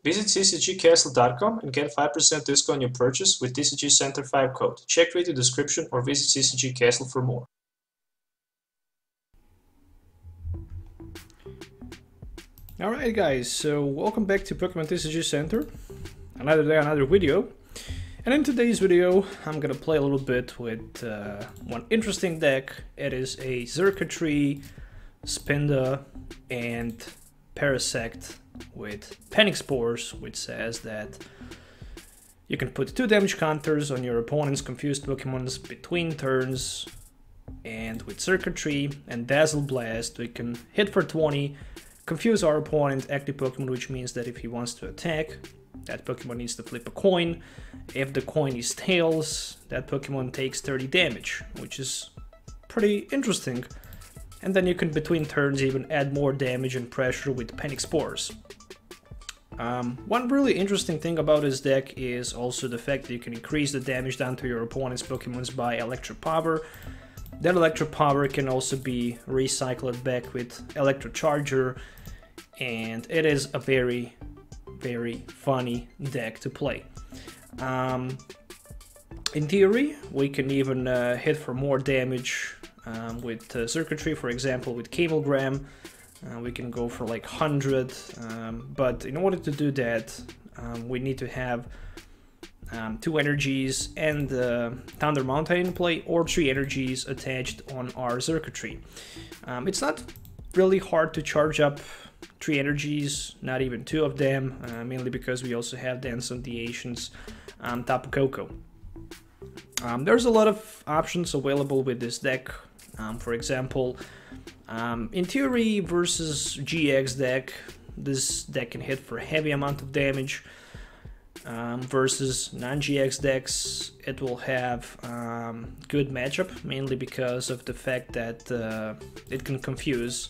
Visit ccgcastle.com and get 5% discount on your purchase with TCG Center 5 code. Check video description or visit CCG Castle for more. Alright guys, so welcome back to Pokemon TCG Center. Another day, another video. And in today's video, I'm gonna play a little bit with one interesting deck. It is a Xurkitree, Spinda, and Parasect with Panic Spores, which says that you can put 2 damage counters on your opponent's confused Pokemons between turns. And with Xurkitree and Dazzle Blast, we can hit for 20, confuse our opponent active Pokemon, which means that if he wants to attack, that Pokemon needs to flip a coin. If the coin is tails, that Pokemon takes 30 damage, which is pretty interesting. And then you can, between turns, even add more damage and pressure with Panic Spores. One really interesting thing about this deck is also the fact that you can increase the damage down to your opponent's Pokemons by Electro Power. That Electro Power can also be recycled back with Electro Charger, and it is a very funny deck to play. In theory, we can even hit for more damage with Xurkitree, for example, with Cablegram. We can go for like 100, but in order to do that, we need to have 2 energies and Thunder Mountain in play, or 3 energies attached on our Xurkitree. It's not really hard to charge up 3 energies, not even 2 of them, mainly because we also have Dance of the Ancients, Tapu Koko. There's a lot of options available with this deck. For example, in theory versus GX deck, this deck can hit for a heavy amount of damage. Versus non-GX decks, it will have good matchup, mainly because of the fact that it can confuse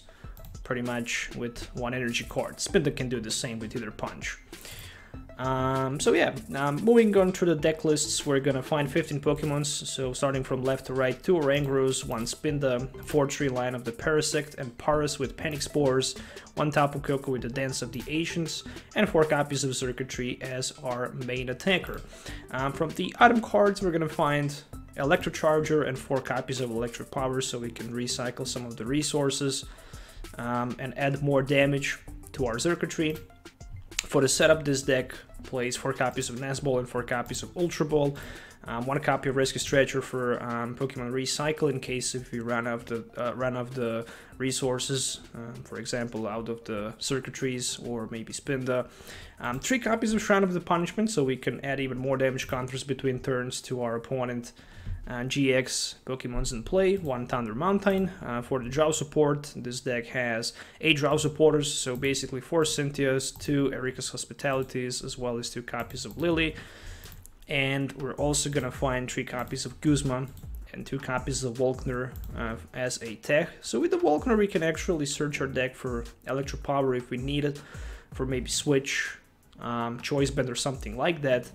pretty much with 1 energy card. Spinda can do the same with either punch. So yeah, moving on through the deck lists, we're gonna find 15 Pokemons, so starting from left to right, 2 Orangros, 1 Spinda, 4-3 line of the Parasect and Paras with Panic Spores, 1 Tapu Koko with the Dance of the Ancients, and 4 copies of Xurkitree as our main attacker. From the item cards, we're gonna find Electro Charger and 4 copies of Electro Power, so we can recycle some of the resources and add more damage to our Xurkitree. For the setup, this deck plays 4 copies of Nazball and 4 copies of Ultra Ball, 1 copy of Rescue Stretcher for Pokemon Recycle in case if we run out the resources, for example out of the Xurkitrees or maybe Spinda. 3 copies of Shrine of the Punishment, so we can add even more damage counters between turns to our opponent. GX Pokemons in play, 1 Thunder Mountain. For the Drow support, this deck has 8 Drow supporters, so basically 4 Cynthias, 2 Erika's Hospitalities, as well as 2 copies of Lily. And we're also gonna find 3 copies of Guzma and 2 copies of Volkner as a tech. So with the Volkner, we can actually search our deck for Electro Power if we need it, for maybe Switch, Choice Band or something like that.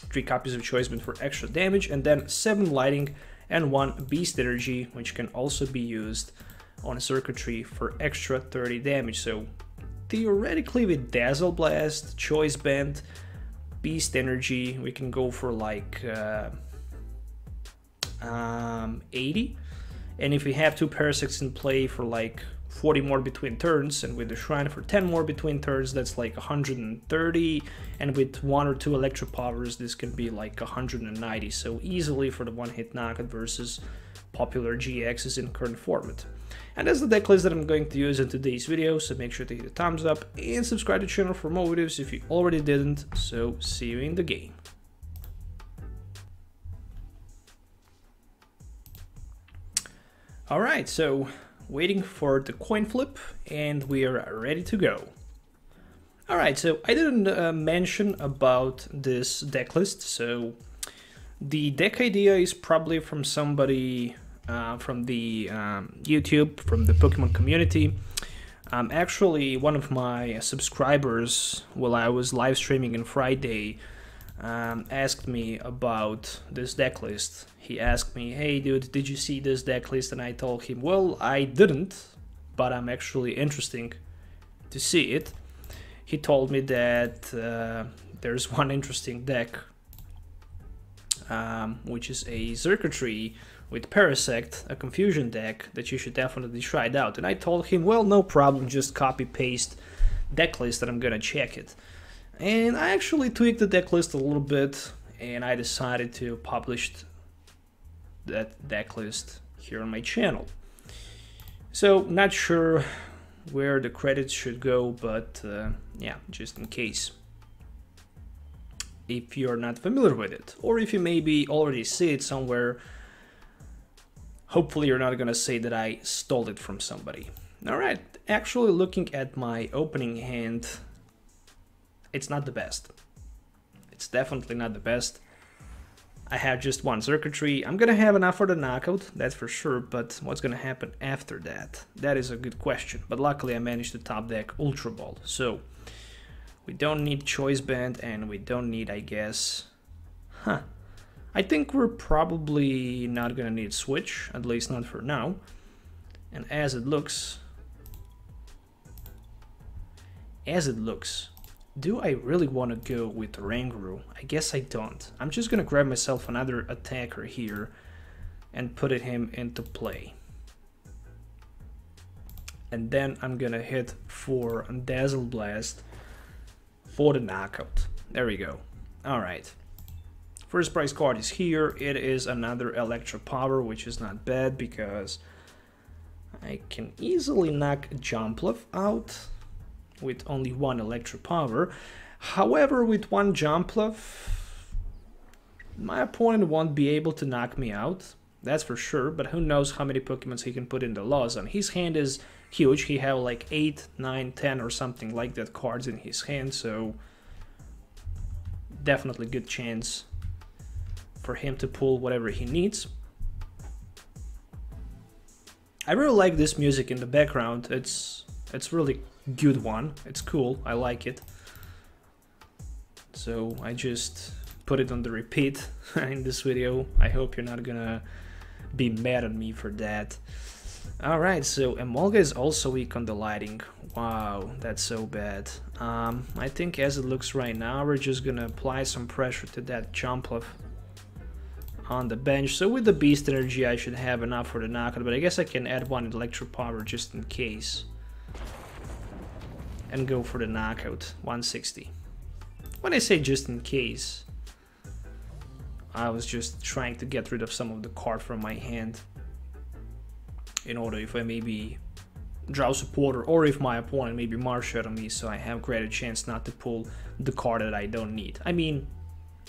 3 copies of Choice Band for extra damage, and then 7 Lighting and 1 Beast Energy, which can also be used on Xurkitree for extra 30 damage. So theoretically with Dazzle Blast, Choice Band, Beast Energy, we can go for like 80. And if we have 2 Parasects in play for like 40 more between turns, and with the Shrine for 10 more between turns, that's like 130, and with 1 or 2 Electro Powers, this can be like 190, so easily for the 1-hit knockout versus popular GXs in current format. And that's the deck list that I'm going to use in today's video, so make sure to hit the thumbs up and subscribe to the channel for more videos if you already didn't. So see you in the game. Alright, so waiting for the coin flip, and we are ready to go. Alright, so I didn't mention about this deck list, so the deck idea is probably from somebody from the YouTube, from the Pokemon community. Actually, one of my subscribers, while I was live streaming on Friday, asked me about this deck list. He asked me, hey dude, did you see this deck list? And I told him, well, I didn't, but I'm actually interested to see it. he told me that there's one interesting deck, which is a Xurkitree with Parasect, a confusion deck that you should definitely try it out. And I told him, well, no problem, just copy paste deck list and I'm gonna check it. And I actually tweaked the deck list a little bit, and I decided to publish that deck list here on my channel. So not sure where the credits should go, but yeah, just in case. If you're not familiar with it, or if you maybe already see it somewhere, hopefully you're not gonna say that I stole it from somebody. Alright, actually looking at my opening hand, it's not the best. It's definitely not the best. I have just one Xurkitree. I'm gonna have enough for the knockout, that's for sure, but what's gonna happen after that? That is a good question, but luckily I managed to top deck Ultra Ball, so we don't need Choice Band, and we don't need, I guess... I think we're probably not gonna need Switch, at least not for now. And as it looks, do I really want to go with Rouge? I guess I don't. I'm just gonna grab myself another attacker here and put him into play. And then I'm gonna hit for Dazzle Blast for the knockout. There we go. Alright. First prize card is here. It is another Electro Power, which is not bad because I can easily knock Jumpluff out with only one Electro Power. However, with one Jumpluff, my opponent won't be able to knock me out, that's for sure, but who knows how many Pokemons he can put in the Lawson. His hand is huge, he have like 8, 9, 10 or something like that cards in his hand, so definitely good chance for him to pull whatever he needs. I really like this music in the background, it's really good one, it's cool, I like it. So I just put it on the repeat in this video. I hope you're not gonna be mad at me for that. Alright, so Emolga is also weak on the lighting. Wow, that's so bad. I think as it looks right now, we're just gonna apply some pressure to that Jumpluff on the bench. So with the Beast Energy I should have enough for the knockout, but I guess I can add one Electro Power just in case. And go for the knockout, 160. When I say just in case, I was just trying to get rid of some of the card from my hand in order if I maybe draw supporter or if my opponent maybe marsh out on me, so I have greater chance not to pull the card that I don't need. I mean,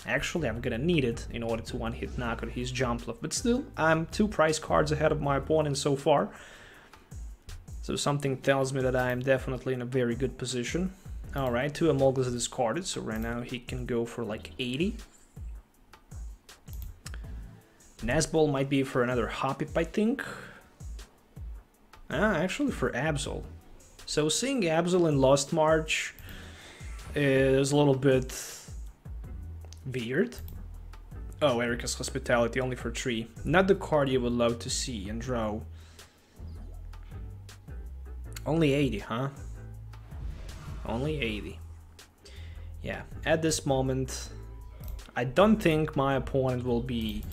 actually I'm gonna need it in order to one-hit knock out his Jumpluff, but still, I'm 2 prize cards ahead of my opponent so far. So something tells me that I am definitely in a very good position. Alright, 2 Emolgas discarded, so right now he can go for like 80. Nazball might be for another Hoppip, I think. Actually for Absol. So seeing Absol in Lost March is a little bit weird. Oh, Erika's Hospitality, only for 3. Not the card you would love to see and draw. Only 80, huh? Only 80. Yeah, at this moment, I don't think my opponent will be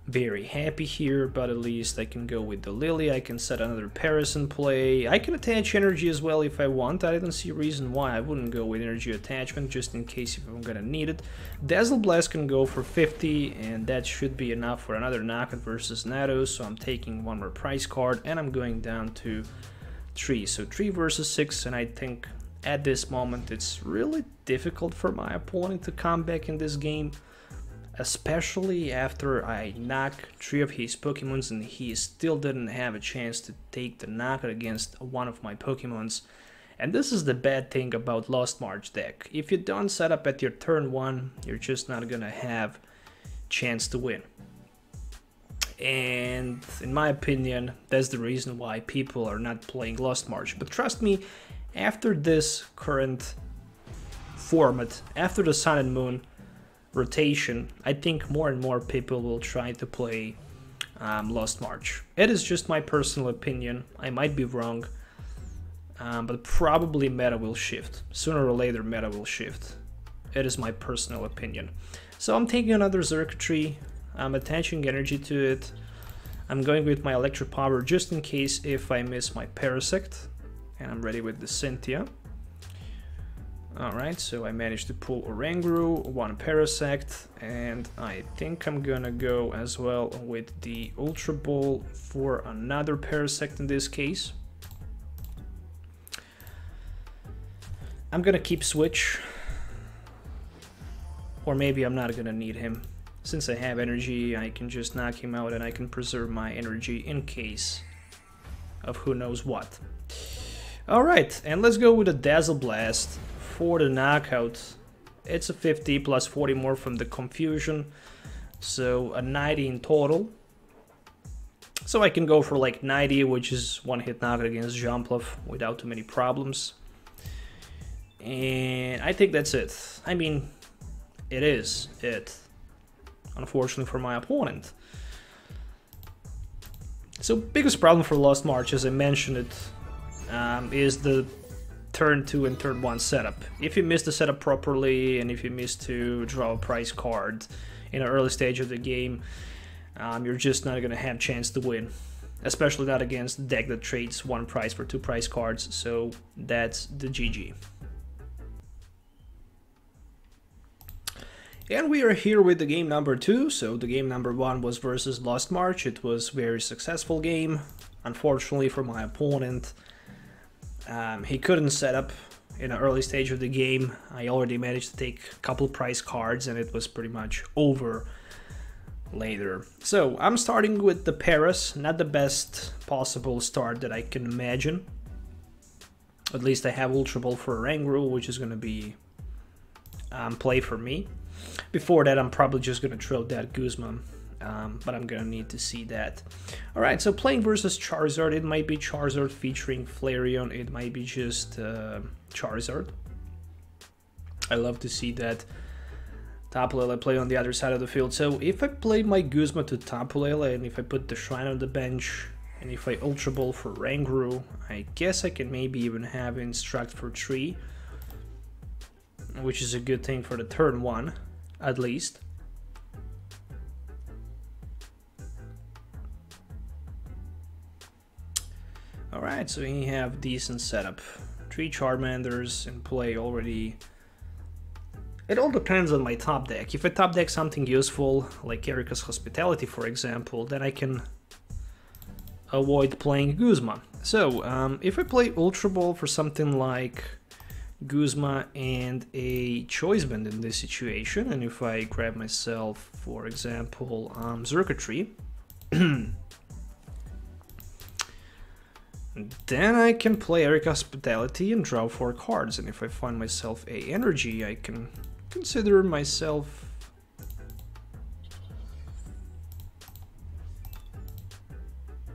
very happy here, but at least I can go with the Lily, I can set another Paras in play, I can attach energy as well if I want. I don't see a reason why I wouldn't go with energy attachment, just in case if I'm gonna need it. Dazzle Blast can go for 50, and that should be enough for another knockout versus Nados, so I'm taking one more prize card, and I'm going down to 3, so 3 versus 6, and I think at this moment it's really difficult for my opponent to come back in this game, especially after I knock 3 of his Pokemons and he still didn't have a chance to take the knockout against one of my Pokemons. And this is the bad thing about Lost March deck. If you don't set up at your turn 1, you're just not gonna have chance to win. And in my opinion, that's the reason why people are not playing Lost March. But trust me, after this current format, after the Sun and Moon rotation, I think more and more people will try to play Lost March. It is just my personal opinion, I might be wrong. but probably meta will shift. Sooner or later, meta will shift. It is my personal opinion. So I'm taking another Xurkitree. I'm attaching energy to it. I'm going with my Electro Power just in case if I miss my Parasect. And I'm ready with the Cynthia. Alright, so I managed to pull Oranguru, one Parasect, and I think I'm gonna go as well with the Ultra Ball for another Parasect in this case. I'm gonna keep Switch, or maybe I'm not gonna need him. Since I have energy, I can just knock him out and I can preserve my energy in case of who knows what. Alright, and let's go with a Dazzle Blast. For the knockout, it's a 50 plus 40 more from the confusion, so a 90 in total. So I can go for like 90, which is one hit knockout against Jumpluff without too many problems. And I think that's it. I mean, it is it, unfortunately for my opponent. So biggest problem for Lost March, as I mentioned it, is the turn 2 and turn 1 setup. If you miss the setup properly and if you miss to draw a prize card in an early stage of the game, you're just not gonna have a chance to win, especially not against a deck that trades 1 prize for 2 prize cards. So that's the GG. And we are here with the game number 2. So the game number 1 was versus Lost March. It was a very successful game. Unfortunately for my opponent, he couldn't set up in an early stage of the game. I already managed to take a couple prize cards and it was pretty much over later. So I'm starting with the Paras, not the best possible start that I can imagine. At least I have Ultra Ball for Oranguru, which is going to be play for me. Before that, I'm probably just going to throw that Guzma, but I'm going to need to see that. Alright, so playing versus Charizard, it might be Charizard featuring Flareon, it might be just Charizard. I love to see that Tapu Lele play on the other side of the field. So if I play my Guzma to Tapu Lele, and if I put the Shrine on the bench, and if I Ultra Ball for Oranguru, I guess I can maybe even have Instruct for 3, which is a good thing for the turn 1, at least. Alright, so we have decent setup. 3 Charmanders in play already. It all depends on my top deck. If I top deck something useful, like Erika's Hospitality for example, then I can avoid playing Guzma. So, if I play Ultra Ball for something like Guzma and a Choice Band in this situation, and if I grab myself, for example, Xurkitree, then I can play Erika Hospitality and draw 4 cards, and if I find myself a energy, I can consider myself...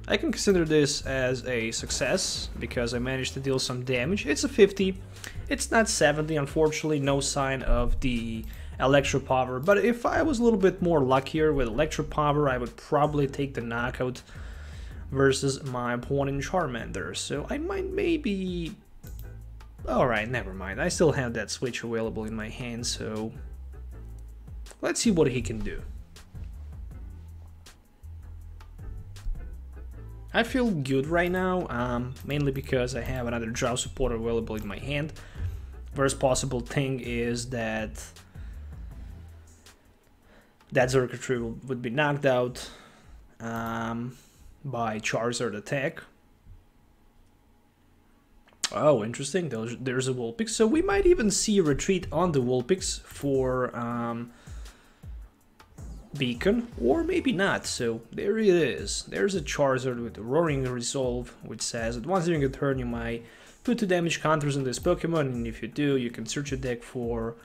I can consider this as a success, because I managed to deal some damage. It's a 50, it's not 70, unfortunately, no sign of the Electro Power, but if I was a little bit more luckier with Electro Power, I would probably take the knockout versus my opponent Charmander, so I might maybe... Alright, never mind, I still have that switch available in my hand, so let's see what he can do. I feel good right now, mainly because I have another draw supporter available in my hand. Worst possible thing is that Xurkitree would be knocked out by Charizard attack. Oh, interesting. There's a Vulpix. So we might even see a retreat on the Vulpix for Beacon, or maybe not. So there it is. There's a Charizard with the Roaring Resolve, which says that once during a turn you might put 2 damage counters on this Pokemon, and if you do, you can search your deck for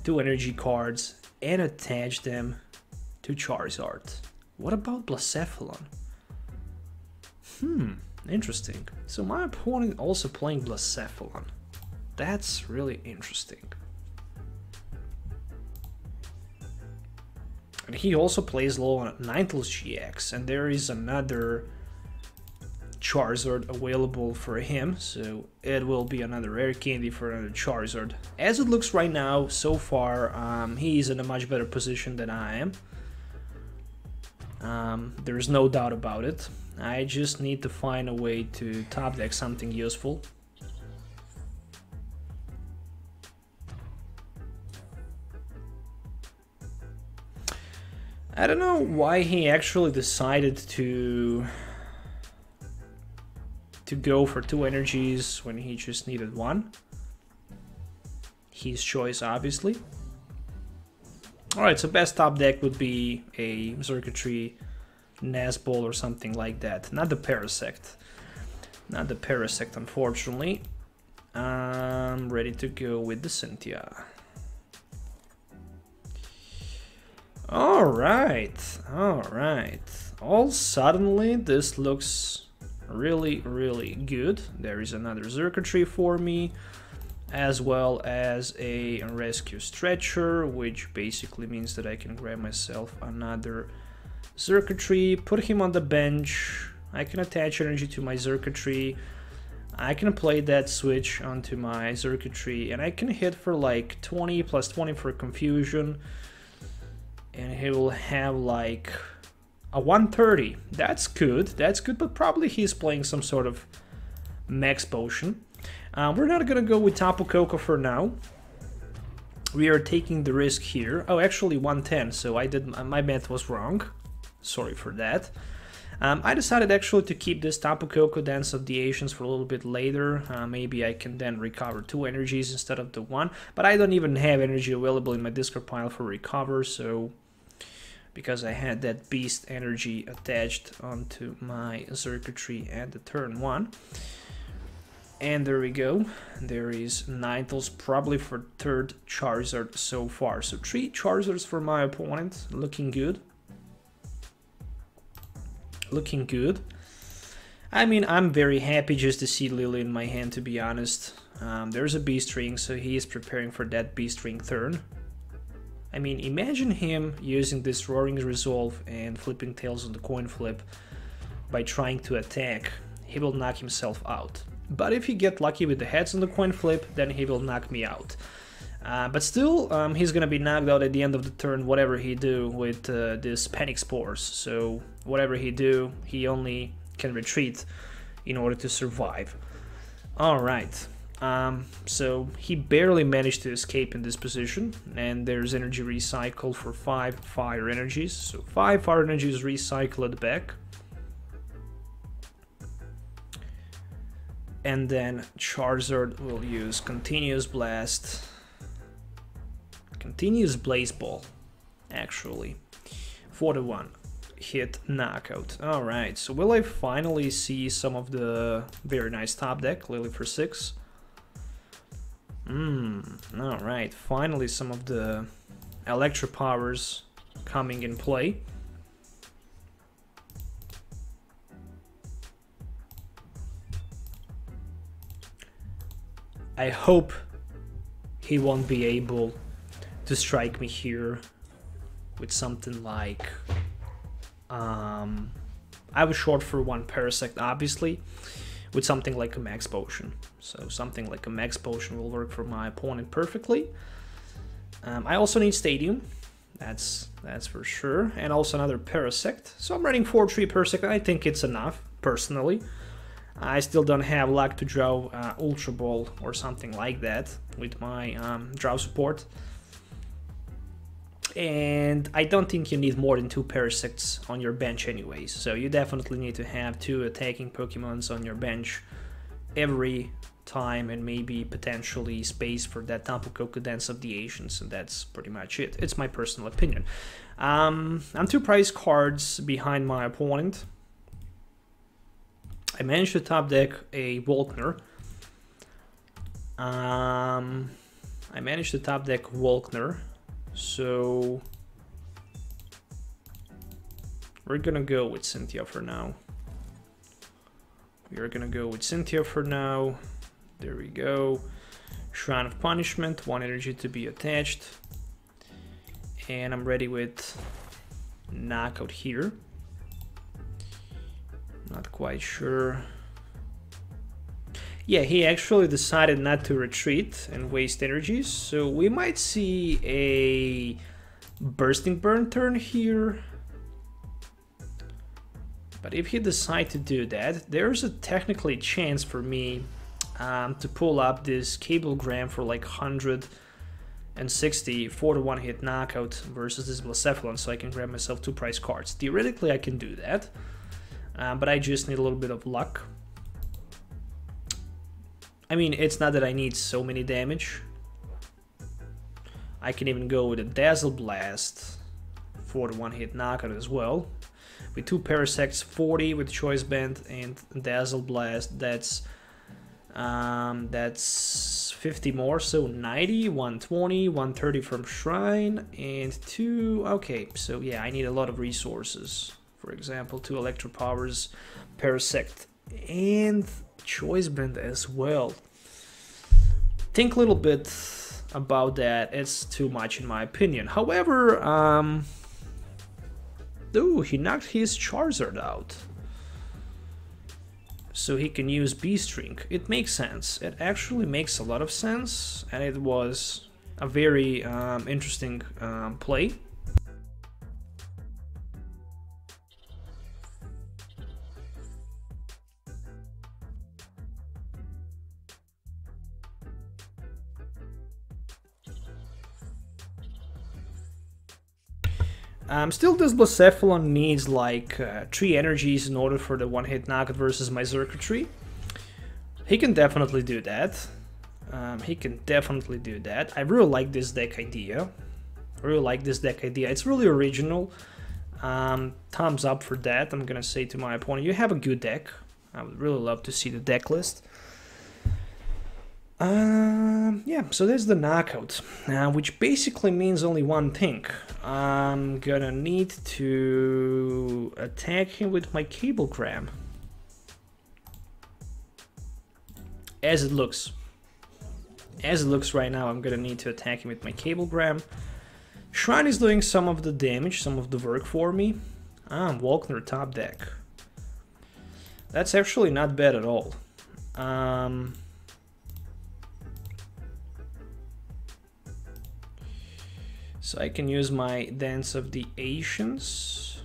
2 energy cards and attach them to Charizard. What about Blacephalon? Interesting. So my opponent also playing Blacephalon. That's really interesting. And he also plays low on Ninetales GX, and there is another Charizard available for him, so it will be another rare candy for another Charizard. As it looks right now, so far, he's in a much better position than I am. There's no doubt about it. I just need to find a way to top deck something useful. I don't know why he actually decided to go for 2 energies when he just needed 1. His choice, obviously. Alright, so best top deck would be a Xurkitree, Nazball or something like that. Not the Parasect. Not the Parasect, unfortunately. I'm ready to go with the Cynthia. Alright, alright. All suddenly this looks really, really good. There is another Xurkitree for me, as well as a rescue stretcher, which basically means that I can grab myself another Xurkitree, put him on the bench. I can attach energy to my Xurkitree. I can play that switch onto my Xurkitree, and I can hit for like 20 plus 20 for confusion, and he will have like a 130. That's good, but probably he's playing some sort of max potion. We're not gonna go with Tapu Koko for now. We are taking the risk here. Oh, actually 110, so my math was wrong. Sorry for that. I decided actually to keep this Tapu Koko Dance of the Ancients for a little bit later. Maybe I can then recover 2 energies instead of the 1, but I don't even have energy available in my discard pile for recover, so because I had that beast energy attached onto my Xurkitree at the turn 1. And there we go. There is Ninetales, probably for 3rd Charizard so far. So 3 Charizards for my opponent, looking good. Looking good. I mean, I'm very happy just to see Lily in my hand, to be honest. There's a Beast Ring, so he is preparing for that Beast Ring turn. I mean, imagine him using this Roaring Resolve and flipping tails on the coin flip by trying to attack. He will knock himself out. But if he get lucky with the heads on the coin flip, then he will knock me out. But still, he's gonna be knocked out at the end of the turn, whatever he do with this Panic Spores. So whatever he do, he only can retreat in order to survive. Alright, so he barely managed to escape in this position, and there's energy recycle for 5 fire energies. So 5 fire energies recycle at the back. And then Charizard will use Continuous Blast. Continuous Blaze Ball, actually, for the 1 hit knockout. Alright, so will I finally see some of the very nice top deck, Lily for 6? Alright, finally some of the Electro Powers coming in play. I hope he won't be able to strike me here with something like I was short for 1 Parasect, obviously, with something like a Max Potion. So something like a Max Potion will work for my opponent perfectly. I also need Stadium, that's for sure, and also another Parasect. So I'm running 4-3 Parasect, and I think it's enough, personally. I still don't have luck to draw Ultra Ball or something like that with my draw support. And I don't think you need more than 2 Parasects on your bench anyways, so you definitely need to have 2 attacking Pokemons on your bench every time, and maybe potentially space for that Tapu Koko Dance of the Ancients, and that's pretty much it. It's my personal opinion. I'm 2 prize cards behind my opponent. I managed to top deck a Volkner. So we're gonna go with Cynthia for now. There we go. Shrine of Punishment, 1 energy to be attached. And I'm ready with Knockout here. Not quite sure. Yeah, he actually decided not to retreat and waste energies, so we might see a bursting burn turn here. But if he decides to do that, there's a technically chance for me to pull up this cablegram for like 160 for the one-hit knockout versus this Blacephalon, so I can grab myself 2 prize cards. Theoretically, I can do that, but I just need a little bit of luck. I mean, it's not that I need so many damage. I can even go with a Dazzle Blast for the one-hit knockout as well. With 2 Parasects, 40 with Choice Band and Dazzle Blast, that's 50 more, so 90, 120, 130 from Shrine, and 2... Okay, so yeah, I need a lot of resources. For example, 2 Electro Powers, Parasect, and Choice Band as well. Think a little bit about that. It's too much in my opinion. However, ooh, he knocked his Charizard out, so he can use B-String. It makes sense. It actually makes a lot of sense, and it was a very interesting play. Still, this Blacephalon needs like 3 energies in order for the one-hit knockout versus my Xurkitree. He can definitely do that. He can definitely do that. I really like this deck idea. It's really original. Thumbs up for that. I'm gonna say to my opponent, you have a good deck. I would really love to see the deck list. Yeah, so there's the knockout, which basically means only one thing. I'm gonna need to attack him with my cablegram. As it looks right now, I'm gonna need to attack him with my cablegram. Shrine is doing some of the damage, some of the work for me. Walkner top deck. That's actually not bad at all. So I can use my Dance of the Asians.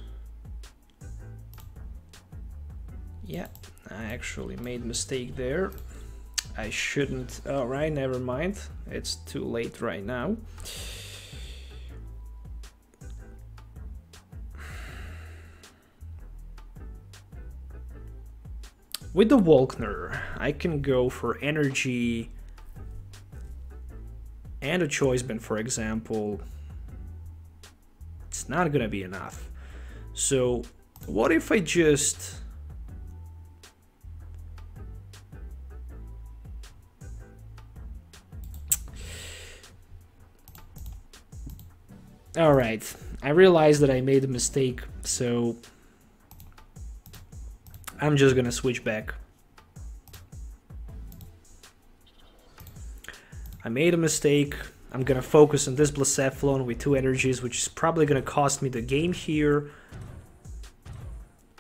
Yeah, I actually made a mistake there. I shouldn't. Alright, never mind. It's too late right now. With the Walkner, I can go for energy and a Choice Band, for example. It's not gonna be enough. So what if I just Alright, I realized that I made a mistake, so I'm just gonna switch back. I made a mistake. I'm gonna focus on this Blacephalon with 2 energies, which is probably gonna cost me the game here.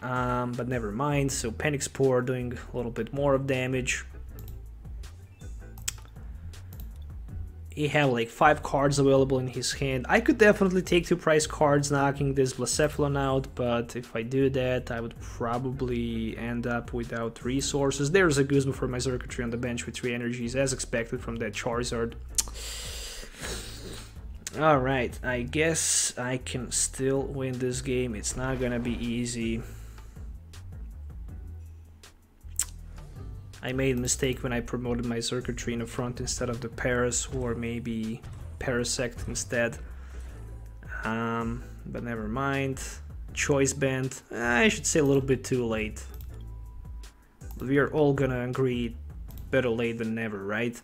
But never mind. So Panic Spore doing a little bit more of damage. He had like 5 cards available in his hand. I could definitely take 2 prize cards, knocking this Blacephalon out, but if I do that, I would probably end up without resources. There's a Guzma for my Xurkitree on the bench with 3 energies, as expected from that Charizard. Alright, I guess I can still win this game. It's not gonna be easy. I made a mistake when I promoted my Xurkitree in the front instead of the Paras, or maybe Parasect instead. But never mind. Choice Band, I should say a little bit too late. But we are all gonna agree, better late than never, right?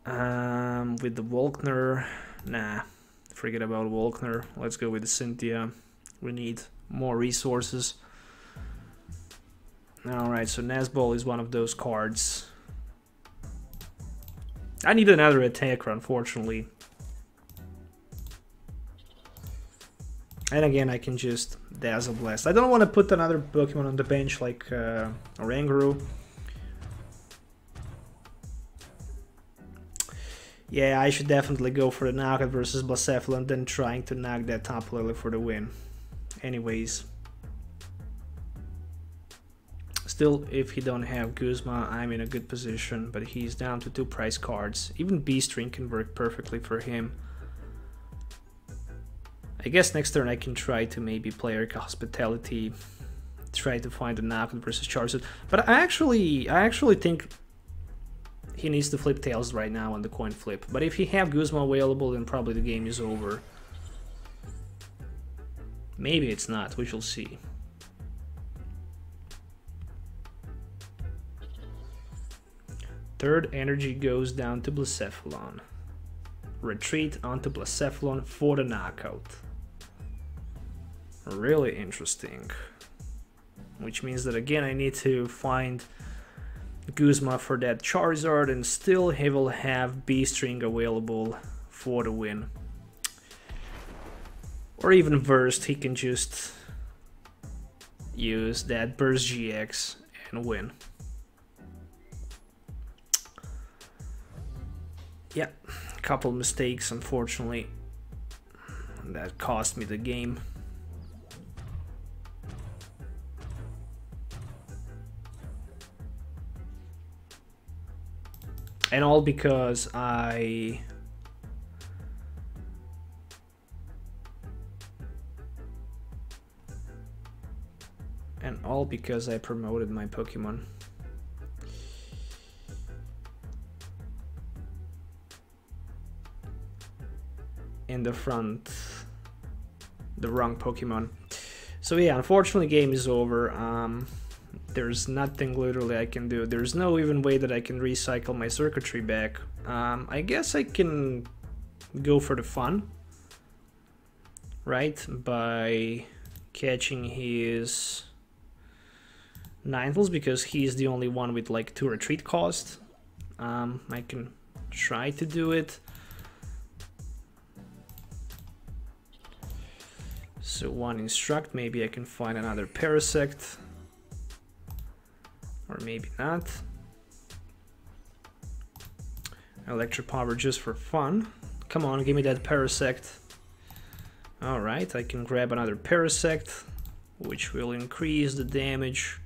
With the Walkner, nah, forget about Walkner. Let's go with the Cynthia. We need more resources. Alright, so Nazball is one of those cards. I need another attacker, unfortunately. And again, I can just Dazzle Blast. I don't want to put another Pokemon on the bench like Oranguru. Yeah, I should definitely go for the knockout versus Blacephalon than trying to knock that Tapu Lele for the win. Anyways. Still, if he don't have Guzma, I'm in a good position, but he's down to 2 prize cards. Even B-String can work perfectly for him. I guess next turn I can try to maybe play Eric Hospitality, try to find a knockout versus Charizard. But I actually think he needs to flip Tails right now on the coin flip. But if he have Guzma available, then probably the game is over. Maybe it's not, we shall see. Third energy goes down to Blacephalon. Retreat onto Blacephalon for the knockout. Really interesting. Which means that again I need to find Guzma for that Charizard, and still he will have B-String available for the win. Or even worst, he can just use that Burst GX and win. Yeah, a couple mistakes unfortunately that cost me the game. And all because I promoted my Pokemon. In the front, the wrong Pokemon. So yeah, unfortunately game is over. There's nothing literally I can do. There's no even way that I can recycle my Xurkitree back. I guess I can go for the fun, right? By catching his Ninetales, because he's the only one with like 2 retreat cost. I can try to do it. So 1 Instruct, maybe I can find another Parasect. Or maybe not. Electric Power just for fun. Come on, give me that Parasect. Alright, I can grab another Parasect, which will increase the damage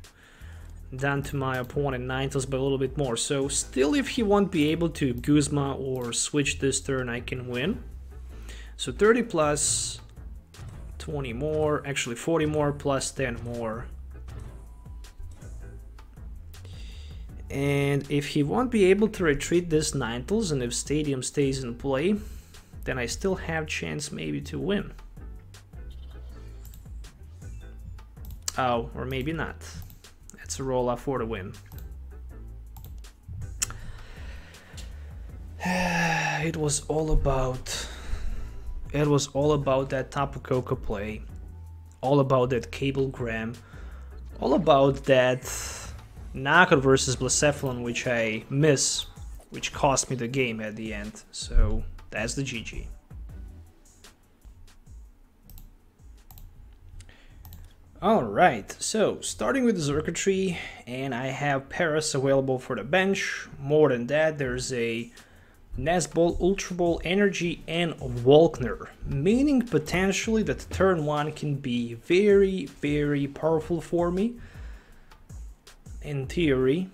done to my opponent Ninetales by a little bit more. So still, if he won't be able to Guzma or switch this turn, I can win. So 30 plus 20 more, actually 40 more plus 10 more. And if he won't be able to retreat this Ninetales, and if Stadium stays in play, then I still have chance maybe to win. Oh, or maybe not. It's a roll-off for the win. It was all about that Tapu Koko play, all about that Cablegram, all about that knockout versus Blacephalon, which I miss, which cost me the game at the end. So that's the GG. Alright, so starting with the Xurkitree, and I have Paras available for the bench. More than that, there's a Nesball, Ultra Ball, Energy, and Volkner, meaning potentially that turn 1 can be very, very powerful for me. In theory,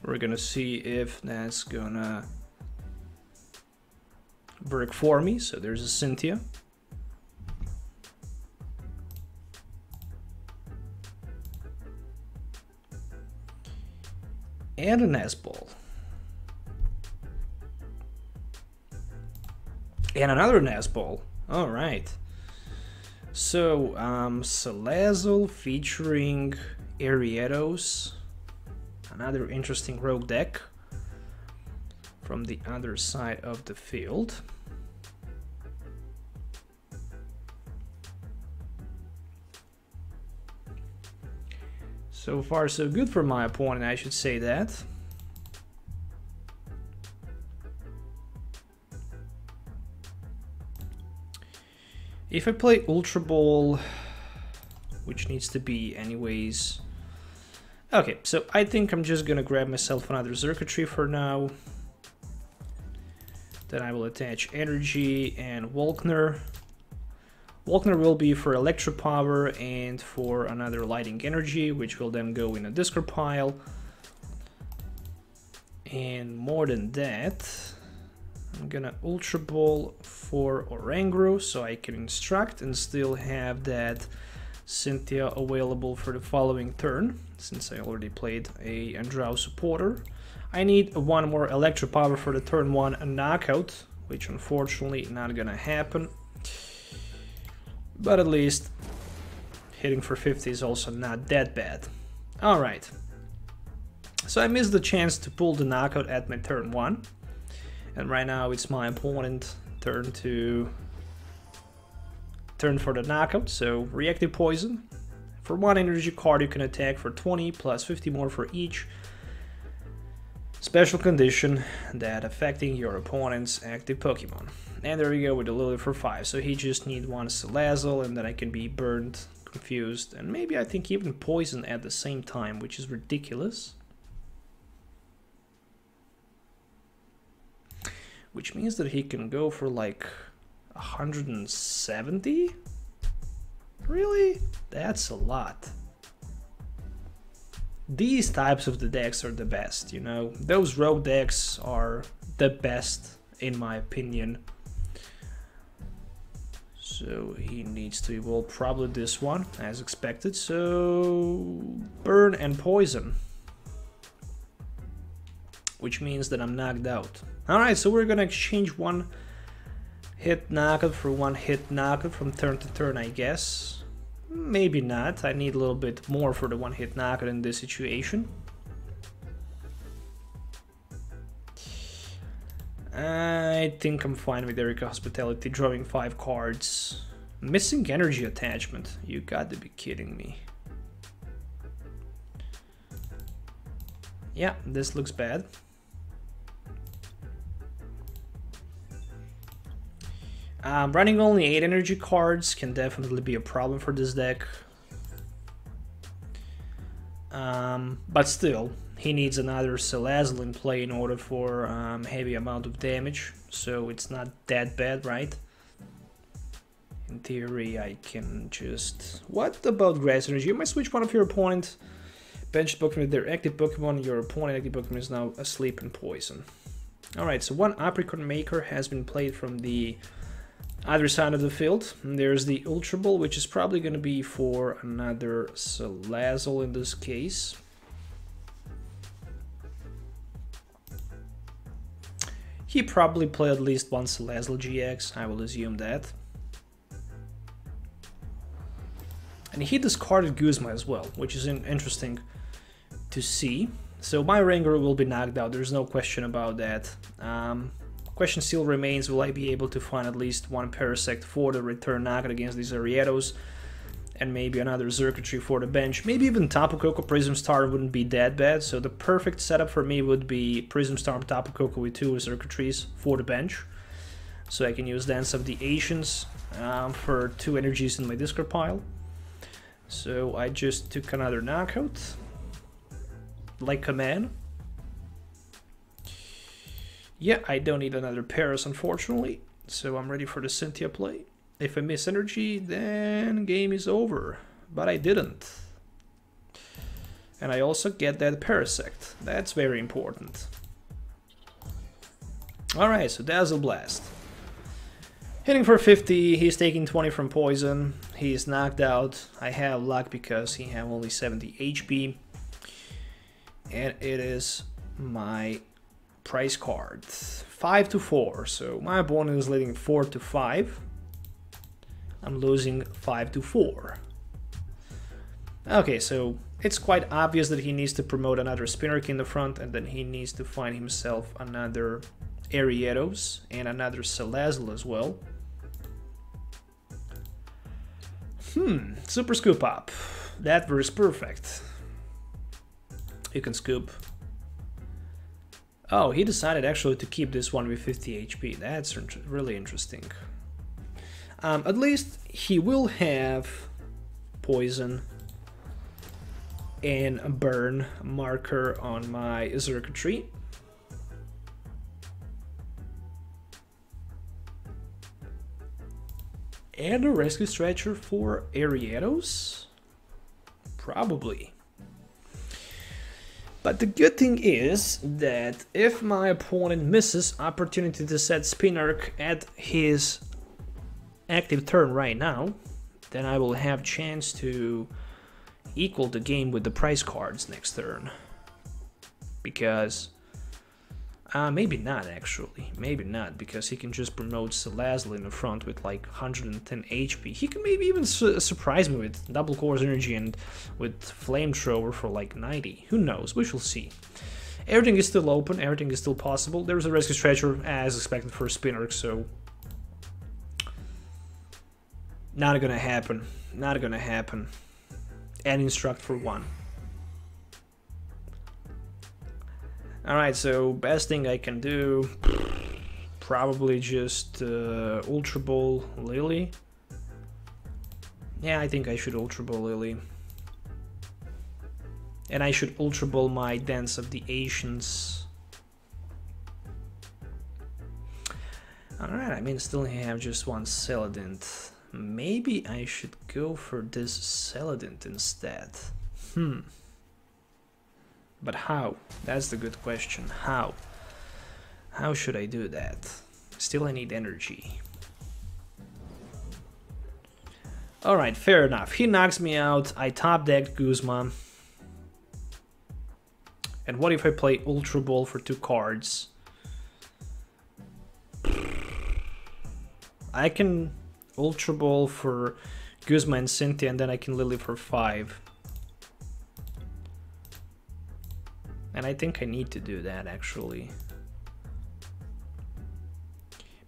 we're gonna see if that's gonna work for me. So there's a Cynthia. And a Nesball. And another Nesball. All right. So, Salazzle featuring Ariados, another interesting rogue deck from the other side of the field. So far so good for my opponent, I should say that. If I play Ultra Ball, which needs to be anyways... Okay, so I think I'm just gonna grab myself another Xurkitree for now. Then I will attach Energy and Volkner. Volkner will be for Electro Power and for another Lighting Energy, which will then go in a discard pile. And more than that, I'm gonna Ultra Ball for Oranguru so I can instruct and still have that Cynthia available for the following turn, since I already played a Drow supporter. I need one more Electro Power for the turn 1 knockout, which unfortunately not gonna happen. But at least hitting for 50 is also not that bad. Alright. So I missed the chance to pull the knockout at my turn 1. And right now it's my opponent turn for the knockout, so reactive poison. For 1 energy card you can attack for 20 plus 50 more for each. Special condition that affecting your opponent's active Pokemon. And there we go with the Lily for 5, so he just needs 1 Salazzle and then I can be burned, confused, and maybe I think even poisoned at the same time, which is ridiculous. Which means that he can go for like 170? Really? That's a lot. These types of the decks are the best, you know? Those rogue decks are the best, in my opinion. So he needs to evolve probably this one, as expected. So burn and poison. Which means that I'm knocked out. Alright, so we're gonna exchange 1 hit knockout for 1 hit knockout from turn to turn, I guess. Maybe not. I need a little bit more for the 1 hit knockout in this situation. I think I'm fine with Erika Hospitality, drawing 5 cards. Missing energy attachment. You got to be kidding me. Yeah, this looks bad. Running only 8 energy cards can definitely be a problem for this deck. But still, he needs another Salazzle in play in order for heavy amount of damage, so it's not that bad, right? In theory, I can just... What about Grass Energy? You might switch one of your opponent benched Pokemon with their active Pokemon. Your opponent active Pokemon is now asleep in poison. Alright, so 1 Apricot Maker has been played from the other side of the field. And there's the Ultra Ball, which is probably going to be for another Salazzle in this case. He probably played at least 1 Salazzle GX, I will assume that. And he discarded Guzma as well, which is interesting to see. So my Ranger will be knocked out, there's no question about that. Question still remains, will I be able to find at least 1 Parasect for the return knockout against these Ariados? And maybe another Xurkitree for the bench. Maybe even Tapu Koko Prism Star wouldn't be that bad. So the perfect setup for me would be Prism Star Tapu Koko with 2 Xurkitrees for the bench. So I can use Dance of the Ancients for 2 energies in my discard pile. So I just took another knockout. Like a man. Yeah, I don't need another Paras, unfortunately. So I'm ready for the Cynthia play. If I miss energy, then game is over. But I didn't. And I also get that Parasect. That's very important. Alright, so Dazzle Blast. Hitting for 50, he's taking 20 from poison. He's knocked out. I have luck because he have only 70 HP. And it is my price card. 5-4. So my opponent is leading 4-5. I'm losing 5-4. Okay, so it's quite obvious that he needs to promote another Spinnerk in the front, and then he needs to find himself another Ariados and another Salazzle as well. Super Scoop Up. That was perfect. You can scoop. Oh, he decided actually to keep this one with 50 HP. That's really interesting. At least he will have poison and burn marker on my Xurkitree. And a rescue stretcher for Ariados? Probably. But the good thing is that if my opponent misses opportunity to set Spinarch at his active turn right now, then I will have chance to equal the game with the prize cards next turn. Because maybe not, actually. Maybe not, because he can just promote Salazzle in the front with like 110 HP. He can maybe even surprise me with double Core's energy and with Flamethrower for like 90. Who knows? We shall see. Everything is still open. Everything is still possible. There's a rescue stretcher as expected for Spinarch, so not gonna happen. Not gonna happen. And instruct for 1. Alright, so best thing I can do, probably just Ultra Ball Lily. Yeah, I think I should Ultra Ball Lily. And I should Ultra Ball my Dance of the Ancients. Alright, I mean, still have just one Celadent. Maybe I should go for this Celadent instead. But how? That's the good question. How? How should I do that? Still I need energy. Alright, fair enough. He knocks me out. I top decked Guzma. And what if I play Ultra Ball for 2 cards? I can Ultra Ball for Guzma and Cynthia, and then I can Lily for 5. And I think I need to do that, actually.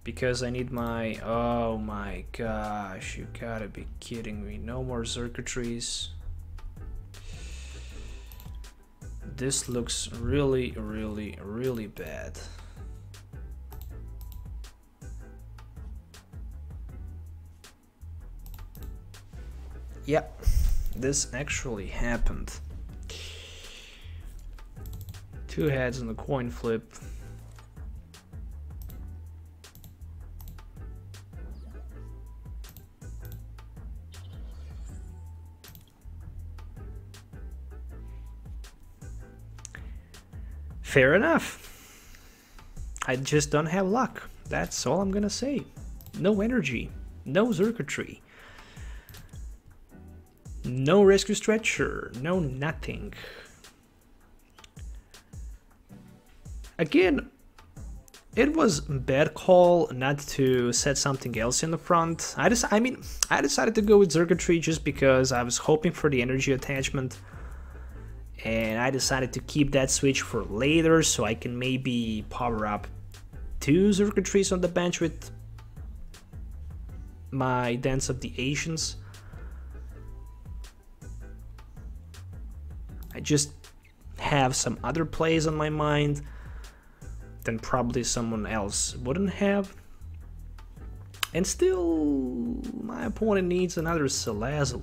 Because I need my... Oh my gosh, you gotta be kidding me. No more Xurkitrees. This looks really, really, really bad. Yep, this actually happened. 2 heads on the coin flip. Fair enough. I just don't have luck. That's all I'm gonna say. No energy. No Xurkitree. No rescue stretcher. No nothing. Again, it was a bad call not to set something else in the front. I decided to go with Xurkitree just because I was hoping for the energy attachment. And I decided to keep that switch for later so I can maybe power up 2 Xurkitrees on the bench with my Dance of the Ancients. I just have some other plays on my mind than probably someone else wouldn't have. And still, my opponent needs another Salazzle.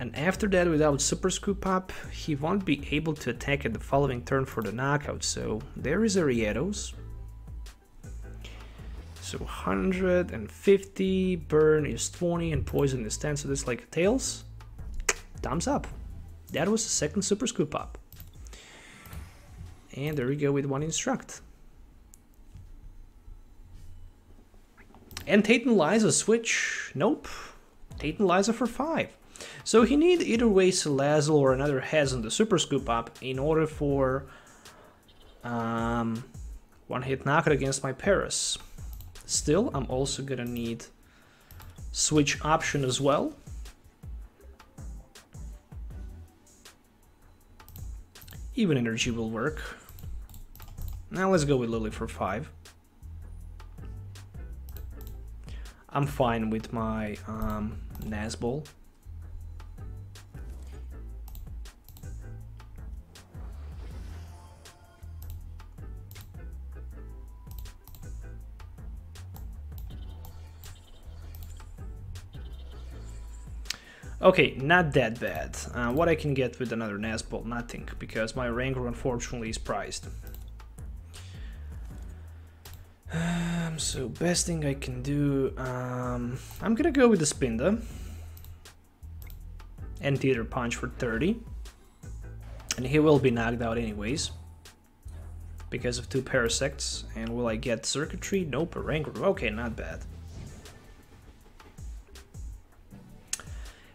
And after that, without Super Scoop Up, he won't be able to attack at the following turn for the knockout. So there is a Ariados. So 150, burn is 20, and poison is 10. So this is like tails. Thumbs up. That was the second Super Scoop Up. And there we go with 1 instruct. And Tate and Liza switch. Nope. Tate and Liza for 5. So he need either way Salazzle or another Hez on the Super Scoop Up in order for 1-hit knockout against my Paras. Still, I'm also gonna need switch option as well. Even energy will work. Now let's go with Lily for 5. I'm fine with my Nazball. Okay, not that bad. What I can get with another Nazball? Nothing, because my Wrangler unfortunately is prized. So best thing I can do, I'm gonna go with the Spinda. And Theater Punch for 30. And he will be knocked out anyways, because of 2 Parasects. And will I get Xurkitree? Nope, a Wrangler. Okay, not bad.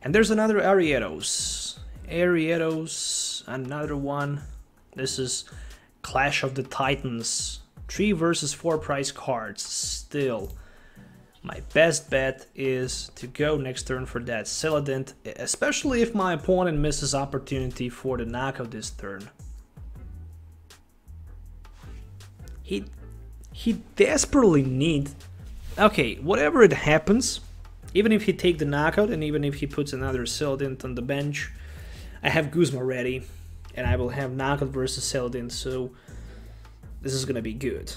And there's another Arietos. Arietos, another one. This is Clash of the Titans. 3 versus 4 prize cards. Still, my best bet is to go next turn for that Celadent, especially if my opponent misses opportunity for the knockout this turn. He desperately needs... Okay, whatever it happens, even if he take the knockout and even if he puts another Celadent on the bench, I have Guzma ready and I will have knockout versus Celadent, so this is gonna be good.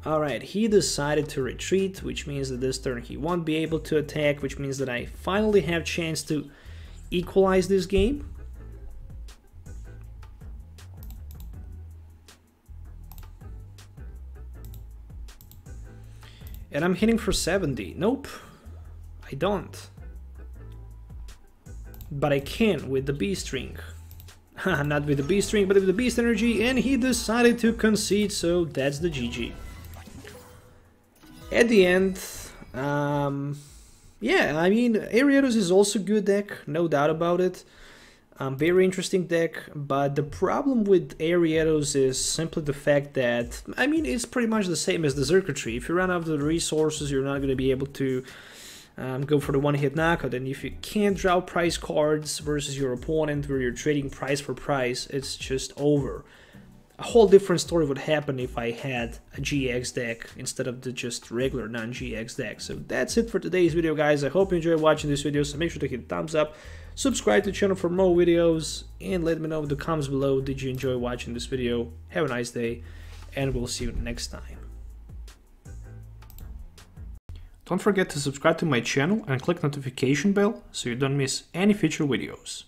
Alright, he decided to retreat, which means that this turn he won't be able to attack, which means that I finally have chance to equalize this game. And I'm hitting for 70. Nope, I don't. But I can with the B-string. Not with the B-string, but with the Beast Energy, and he decided to concede, so that's the GG. At the end, yeah, I mean, Arietos is also a good deck, no doubt about it. Very interesting deck, but the problem with Arietos is simply the fact that, I mean, it's pretty much the same as the Xurkitree. If you run out of the resources, you're not going to be able to go for the one-hit knockout, and if you can't draw prize cards versus your opponent where you're trading prize for prize, it's just over. A whole different story would happen if I had a GX deck instead of the just regular non-GX deck. So that's it for today's video, guys. I hope you enjoyed watching this video, so make sure to hit thumbs up, subscribe to the channel for more videos, and let me know in the comments below, did you enjoy watching this video? Have a nice day, and we'll see you next time. Don't forget to subscribe to my channel and click notification bell so you don't miss any future videos.